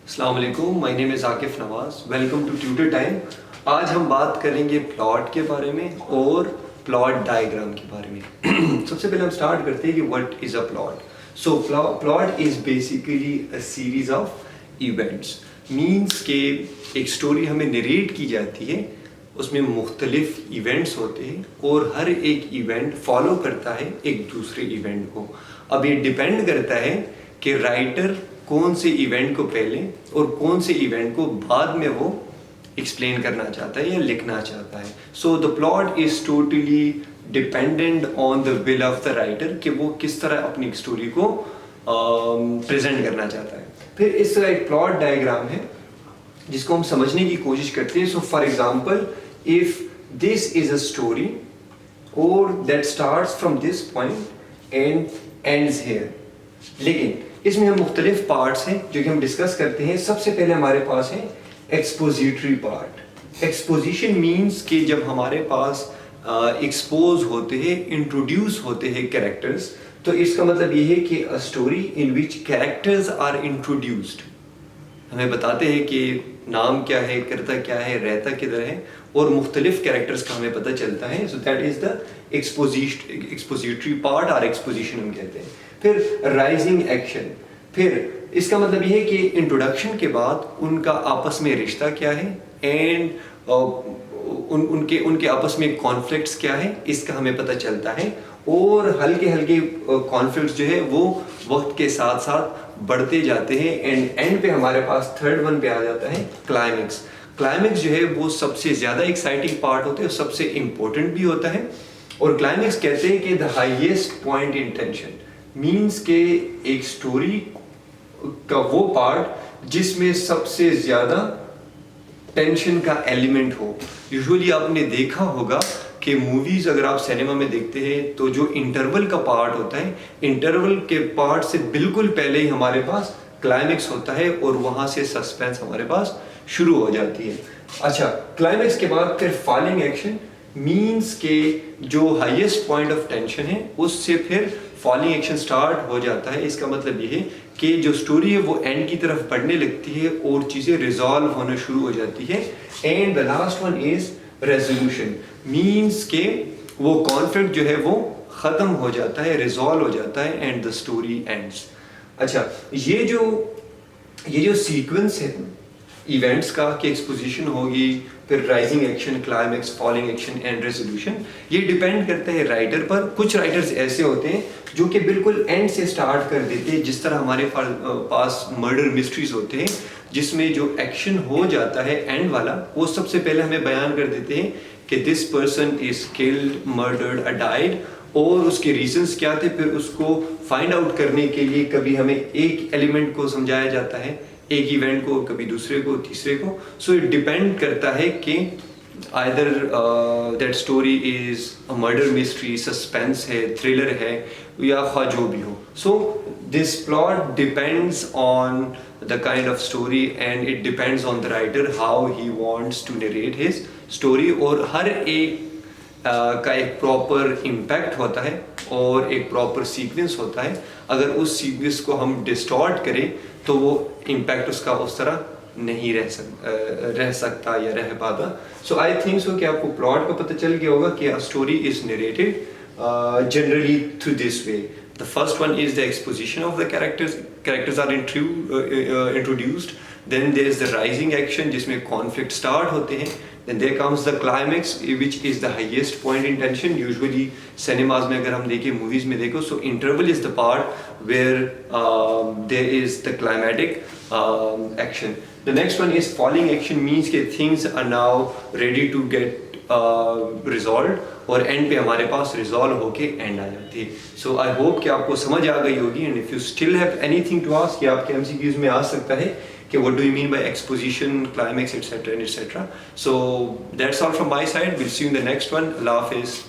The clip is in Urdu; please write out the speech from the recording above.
السلام علیکم، مائی نیم از عاقف نواز، ویلکم ٹو ٹیوٹر ٹائم۔ آج ہم بات کریں گے پلاٹ کے بارے میں اور پلاٹ ڈائیگرام کے بارے میں۔ سب سے پہلے ہم سٹارٹ کرتے ہیں کہ what is a plot. So plot is basically a series of events, means کہ ایک سٹوری ہمیں نریٹ کی جاتی ہے، اس میں مختلف ایونٹس ہوتے ہیں اور ہر ایک ایونٹ فالو کرتا ہے ایک دوسرے ایونٹ کو۔ اب یہ ڈیپینڈ کرتا ہے کہ رائٹر کون سے ایونٹ کو پہلے اور کون سے ایونٹ کو بعد میں وہ ایکسپلین کرنا چاہتا ہے یا لکھنا چاہتا ہے۔ So the plot is totally dependent on the will of the writer کہ وہ کس طرح اپنی اسٹوری کو پریزنٹ کرنا چاہتا ہے۔ پھر اس طرح ایک پلاٹ ڈائیگرام ہے جس کو ہم سمجھنے کی کوشش کرتے ہیں۔ So for example if this is a story اور that starts from this point and ends here, لیکن اس میں ہم مختلف پارٹس ہیں جو کہ ہم ڈسکس کرتے ہیں۔ سب سے پہلے ہمارے پاس ہے ایکسپوزیٹری پارٹ۔ ایکسپوزیشن مینس کہ جب ہمارے پاس ایکسپوز ہوتے ہیں، انٹروڈیوس ہوتے ہیں کیریکٹرز، تو اس کا مطلب یہ ہے کہ a story in which characters are introduced, ہمیں بتاتے ہیں کہ نام کیا ہے، کرتا کیا ہے، رہتا کدھر ہے، اور مختلف کیریکٹرز کا ہمیں پتہ چلتا ہے۔ So that is the expository part اور ایکسپوزیشن ہم کہتے ہیں۔ پھر رائزنگ ایکشن، پھر اس کا مطلب یہ ہے کہ انٹروڈکشن کے بعد ان کا آپس میں رشتہ کیا ہے اینڈ ان کے آپس میں کانفلکٹس کیا ہے، اس کا ہمیں پتہ چلتا ہے، اور ہلکے کانفلکٹس جو ہے وہ وقت کے ساتھ ساتھ بڑھتے جاتے ہیں، اینڈ پہ ہمارے پاس تھرڈ ون پہ آ جاتا ہے کلائمیکس۔ کلائمیکس جو ہے وہ سب سے زیادہ ایکسائٹنگ پارٹ ہوتا ہے اور سب سے امپورٹنٹ بھی ہوتا ہے، اور کلائمیکس کہتے ہیں کہ the highest point in tension, means کہ ایک سٹوری کا وہ پارٹ جس میں سب سے زیادہ ٹینشن کا ایلیمنٹ ہو۔ یوزولی آپ نے دیکھا ہوگا کہ موویز اگر آپ سینما میں دیکھتے ہیں تو جو انٹرول کا پارٹ ہوتا ہے، انٹرول کے پارٹ سے بالکل پہلے ہی ہمارے پاس کلائمیکس ہوتا ہے اور وہاں سے سسپینس ہمارے پاس شروع ہو جاتی ہے۔ اچھا، کلائمیکس کے بعد پھر فالنگ ایکشن، مینس کہ جو ہائیسٹ پوائنٹ آف ٹینشن ہے اس سے پھر فالنگ ایکشن سٹارٹ ہو جاتا ہے۔ اس کا مطلب یہ ہے کہ جو سٹوری ہے وہ اینڈ کی طرف بڑھنے لگتی ہے اور چیزیں ریزالو ہونا شروع ہو جاتی ہے۔ And the last one is resolution, means کہ وہ کانفلکٹ جو ہے وہ ختم ہو جاتا ہے، ریزالو ہو جاتا ہے، اینڈ دا اسٹوری اینڈس۔ اچھا، یہ جو سیکوینس ہے ایونٹس کا کہ ایکسپوزیشن ہوگی، پھر rising action, climax, falling action and resolution, یہ ڈیپینڈ کرتا ہے رائٹر پر۔ کچھ رائٹرز ایسے ہوتے ہیں جو کہ بالکل اینڈ سے سٹارٹ کر دیتے ہیں، جس طرح ہمارے پاس مرڈر مسٹریز ہوتے ہیں جس میں جو ایکشن ہو جاتا ہے اینڈ والا، وہ سب سے پہلے ہمیں بیان کر دیتے ہیں کہ this person is killed, murdered, died, اور اس کے ریزنس کیا تھے۔ پھر اس کو فائنڈ آؤٹ کرنے کے لیے کبھی ہمیں ایک ایلیمنٹ کو سمجھایا جاتا ہے، ایک ایونٹ کو، کبھی دوسرے کو، تیسرے کو۔ سو اٹ ڈیپینڈ کرتا ہے کہ either that story is a murder mystery، suspense ہے، تھرلر ہے، یا خواہ جو بھی ہو۔ So this plot depends on the kind of story and it depends on the writer how he wants to narrate his story، اور ہر ایک کا ایک پراپر امپیکٹ ہوتا ہے اور ایک پراپر سیکوینس ہوتا ہے۔ اگر اس سیکوینس کو ہم ڈسٹارٹ کریں تو وہ امپیکٹ اس کا اس طرح نہیں رہ سکتا یا رہ پاتا۔ سو آئی تھنک سو کہ آپ کو پلاٹ کا پتہ چل گیا ہوگا کہ story is narrated generally through this way. The first one is the exposition of the characters. Characters are introduced. Then there is the rising action جس میں conflict start ہوتے ہیں. Then there comes the climax which is the highest point in tension. Usually cinemas میں اگر ہم دیکھیں، movies میں دیکھو، so interval is the part where there is the climatic action. The next one is falling action, means کہ things are now ready to get resolved اور اینڈ پہ ہمارے پاس ریزالو ہو کے اینڈ آ جاتی ہے۔ سو آئی ہوپ کہ آپ کو سمجھ آ گئی ہوگی، and if you still have anything to ask, یہ آپ کے MCQs میں آ سکتا ہے کہ what do you mean by exposition, climax, etc. So that's all from my side. We'll see you in the next one. Allah Hafiz.